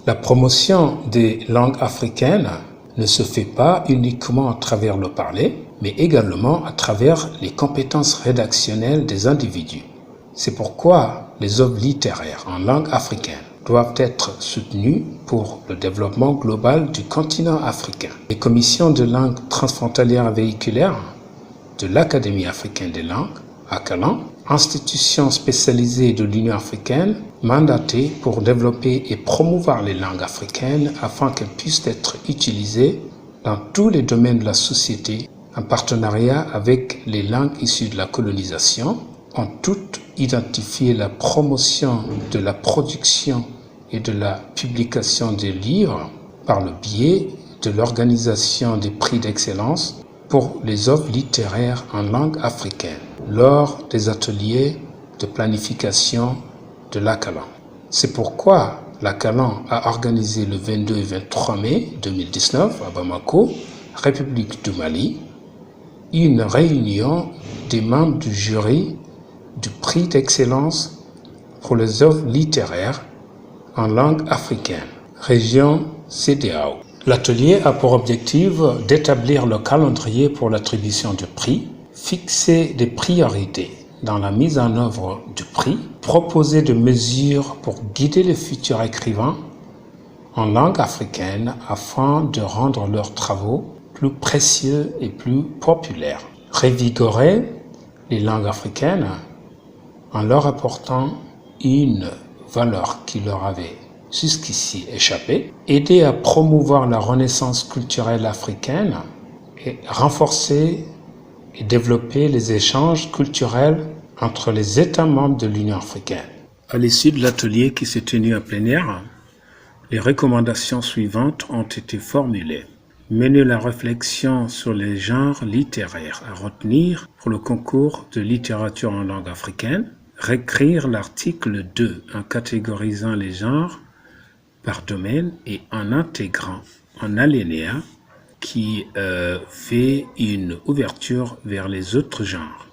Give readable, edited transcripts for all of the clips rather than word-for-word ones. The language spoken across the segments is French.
La promotion des langues africaines ne se fait pas uniquement à travers le parler, mais également à travers les compétences rédactionnelles des individus. C'est pourquoi les œuvres littéraires en langue africaine doivent être soutenues pour le développement global du continent africain. Les commissions de langues transfrontalières véhiculaires de l'Académie africaine des langues, ACALAN, institution spécialisée de l'Union africaine, mandatée pour développer et promouvoir les langues africaines afin qu'elles puissent être utilisées dans tous les domaines de la société en partenariat avec les langues issues de la colonisation, ont toutes identifié la promotion de la production et de la publication des livres par le biais de l'organisation des prix d'excellence pour les œuvres littéraires en langue africaine lors des ateliers de planification de l'ACALAN. C'est pourquoi l'ACALAN a organisé le 22 et 23 mai 2019 à Bamako, République du Mali, une réunion des membres du jury du prix d'excellence pour les œuvres littéraires en langue africaine, région CEDEAO. L'atelier a pour objectif d'établir le calendrier pour l'attribution du prix, fixer des priorités dans la mise en œuvre du prix, proposer des mesures pour guider les futurs écrivains en langue africaine afin de rendre leurs travaux plus précieux et plus populaires, revigorer les langues africaines en leur apportant une valeur qui leur avait jusqu'ici échappé, aider à promouvoir la renaissance culturelle africaine et renforcer et développer les échanges culturels entre les États membres de l'Union africaine. À l'issue de l'atelier qui s'est tenu en plein air, les recommandations suivantes ont été formulées. Mener la réflexion sur les genres littéraires à retenir pour le concours de littérature en langue africaine. Réécrire l'article 2 en catégorisant les genres par domaine et en intégrant un alinéa qui fait une ouverture vers les autres genres,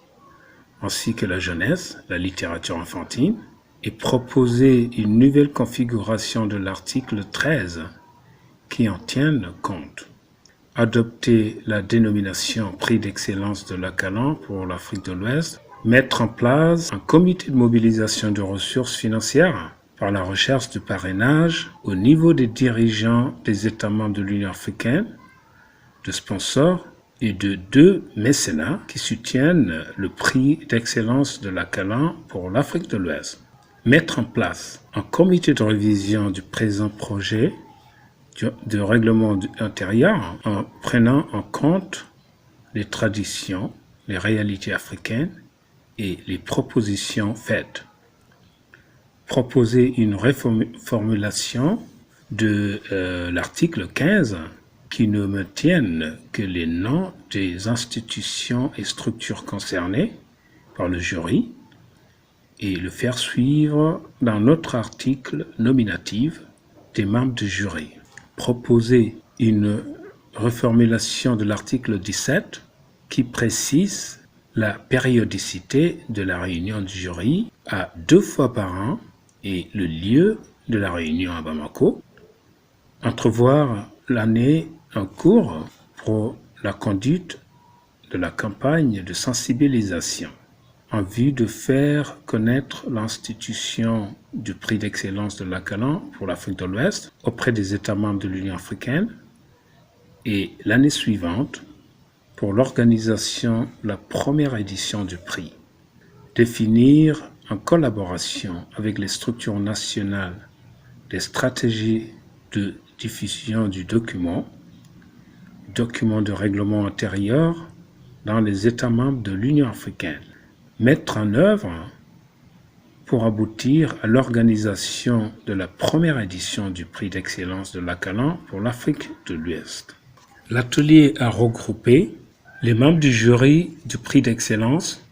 ainsi que la jeunesse, la littérature enfantine, et proposer une nouvelle configuration de l'article 13 qui en tienne compte. Adopter la dénomination prix d'excellence de l'ACALAN pour l'Afrique de l'Ouest, mettre en place un comité de mobilisation de ressources financières par la recherche de parrainage au niveau des dirigeants des États membres de l'Union africaine, de sponsors et de 2 mécénats qui soutiennent le prix d'excellence de l'ACALAN pour l'Afrique de l'Ouest. Mettre en place un comité de révision du présent projet de règlement intérieur en prenant en compte les traditions, les réalités africaines et les propositions faites. Proposer une reformulation de l'article 15 qui ne maintienne que les noms des institutions et structures concernées par le jury et le faire suivre dans notre article nominatif des membres du jury. Proposer une reformulation de l'article 17 qui précise la périodicité de la réunion du jury à 2 fois par an et le lieu de la réunion à Bamako. Entrevoir l'année en cours pour la conduite de la campagne de sensibilisation en vue de faire connaître l'institution du prix d'excellence de l'ACALAN pour l'Afrique de l'Ouest auprès des États membres de l'Union africaine et l'année suivante pour l'organisation de la première édition du prix. Définir en collaboration avec les structures nationales des stratégies de diffusion du document de règlement intérieur dans les États membres de l'Union africaine. Mettre en œuvre pour aboutir à l'organisation de la première édition du prix d'excellence de l'ACALAN pour l'Afrique de l'Ouest. L'atelier a regroupé les membres du jury du prix d'excellence,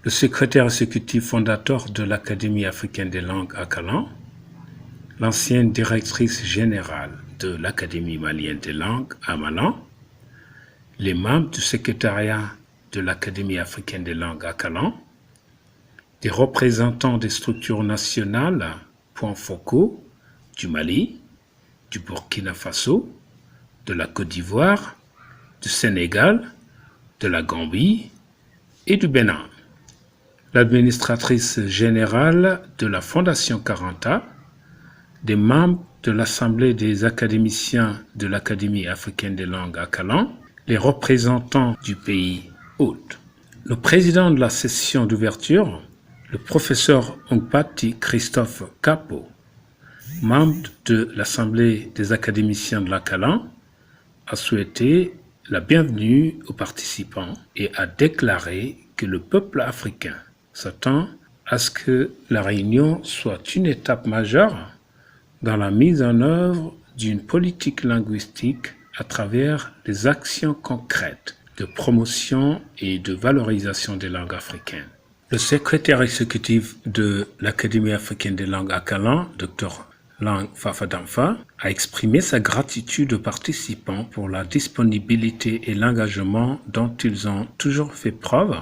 le secrétaire exécutif fondateur de l'Académie africaine des langues ACALAN, l'ancienne directrice générale de l'Académie malienne des langues AMALAN, les membres du secrétariat de l'Académie africaine des langues ACALAN, des représentants des structures nationales, points focaux du Mali, du Burkina Faso, de la Côte d'Ivoire, du Sénégal, de la Gambie et du Bénin. L'administratrice générale de la Fondation Caranta, des membres de l'Assemblée des académiciens de l'Académie africaine des langues Akalan, les représentants du pays hôte. Le président de la session d'ouverture, le professeur Ongpati Christophe Capo, membre de l'Assemblée des académiciens de l'Akalan, a souhaité la bienvenue aux participants et a déclaré que le peuple africain s'attend à ce que la réunion soit une étape majeure dans la mise en œuvre d'une politique linguistique à travers des actions concrètes de promotion et de valorisation des langues africaines. Le secrétaire exécutif de l'Académie africaine des langues Akalan, Dr Lang Fafadamfa, a exprimé sa gratitude aux participants pour la disponibilité et l'engagement dont ils ont toujours fait preuve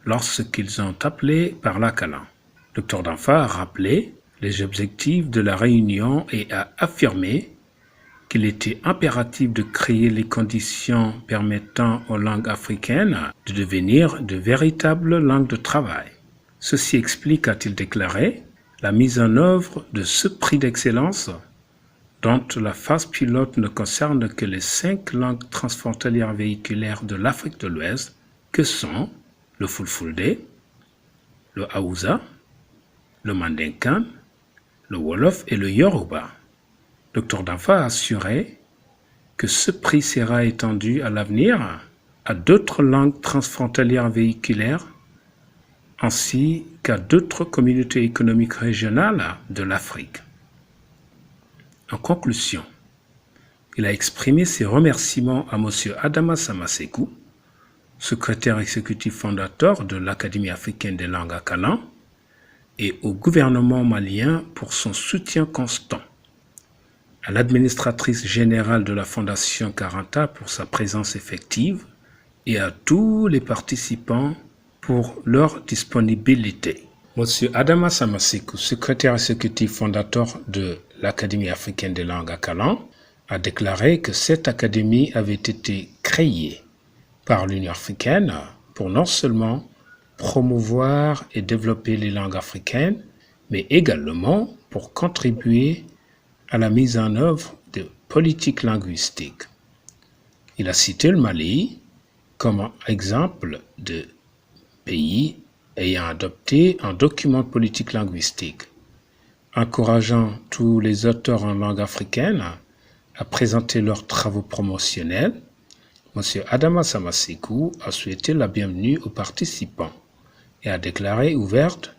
lorsqu'ils ont appelé par l'Akalan. Dr Damfa a rappelé les objectifs de la réunion et a affirmé qu'il était impératif de créer les conditions permettant aux langues africaines de devenir de véritables langues de travail. Ceci explique, a-t-il déclaré, la mise en œuvre de ce prix d'excellence dont la phase pilote ne concerne que les 5 langues transfrontalières véhiculaires de l'Afrique de l'Ouest que sont le Fulfulde, le Haoussa, le Mandinkan, le Wolof et le Yoruba. Dr Damfa a assuré que ce prix sera étendu à l'avenir à d'autres langues transfrontalières véhiculaires ainsi qu'à d'autres communautés économiques régionales de l'Afrique. En conclusion, il a exprimé ses remerciements à M. Adama Samasekou, secrétaire exécutif fondateur de l'Académie africaine des langues Akalan, et au gouvernement malien pour son soutien constant, à l'administratrice générale de la Fondation Caranta pour sa présence effective et à tous les participants pour leur disponibilité. Monsieur Adama Samasekou, secrétaire exécutif fondateur de l'Académie africaine des langues Akalan, a déclaré que cette académie avait été créée par l'Union africaine pour non seulement promouvoir et développer les langues africaines, mais également pour contribuer à la mise en œuvre de politiques linguistiques. Il a cité le Mali comme exemple de pays ayant adopté un document de politique linguistique, encourageant tous les auteurs en langue africaine à présenter leurs travaux promotionnels. M. Adama Samasekou a souhaité la bienvenue aux participants et a déclaré ouverte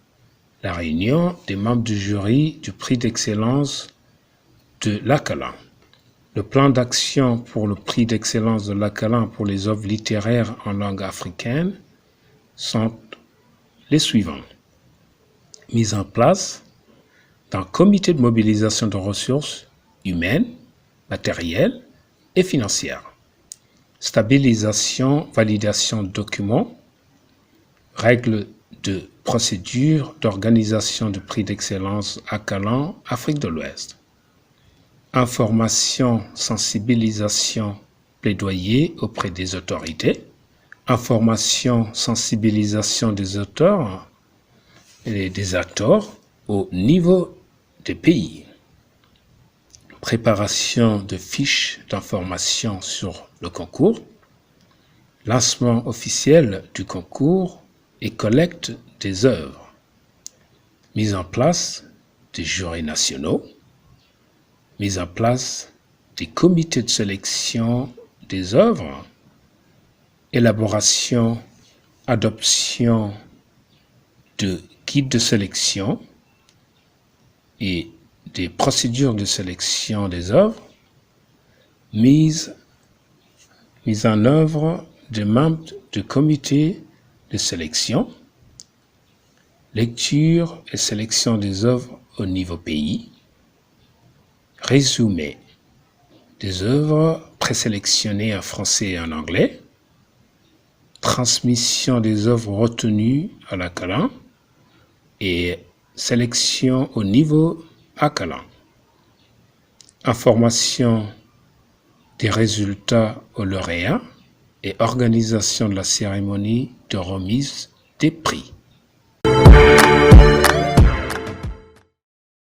la réunion des membres du jury du prix d'excellence de l'Akalan. Le plan d'action pour le prix d'excellence de l'Akalan pour les œuvres littéraires en langue africaine sont les suivants. Mise en place d'un comité de mobilisation de ressources humaines, matérielles et financières. Stabilisation, validation de documents, règles de procédure d'organisation du prix d'excellence Akalan Afrique de l'Ouest. Information, sensibilisation, plaidoyer auprès des autorités. Information, sensibilisation des auteurs et des acteurs au niveau des pays. Préparation de fiches d'information sur le concours. Lancement officiel du concours et collecte des œuvres. Mise en place des jurys nationaux. Mise en place des comités de sélection des œuvres. Élaboration, adoption de guides de sélection et des procédures de sélection des œuvres. Mise en œuvre des membres du comité de sélection, lecture et sélection des œuvres au niveau pays, résumé des œuvres présélectionnées en français et en anglais, transmission des œuvres retenues à l'Akalan et sélection au niveau Akalan. information des résultats aux lauréats et organisation de la cérémonie de remise des prix.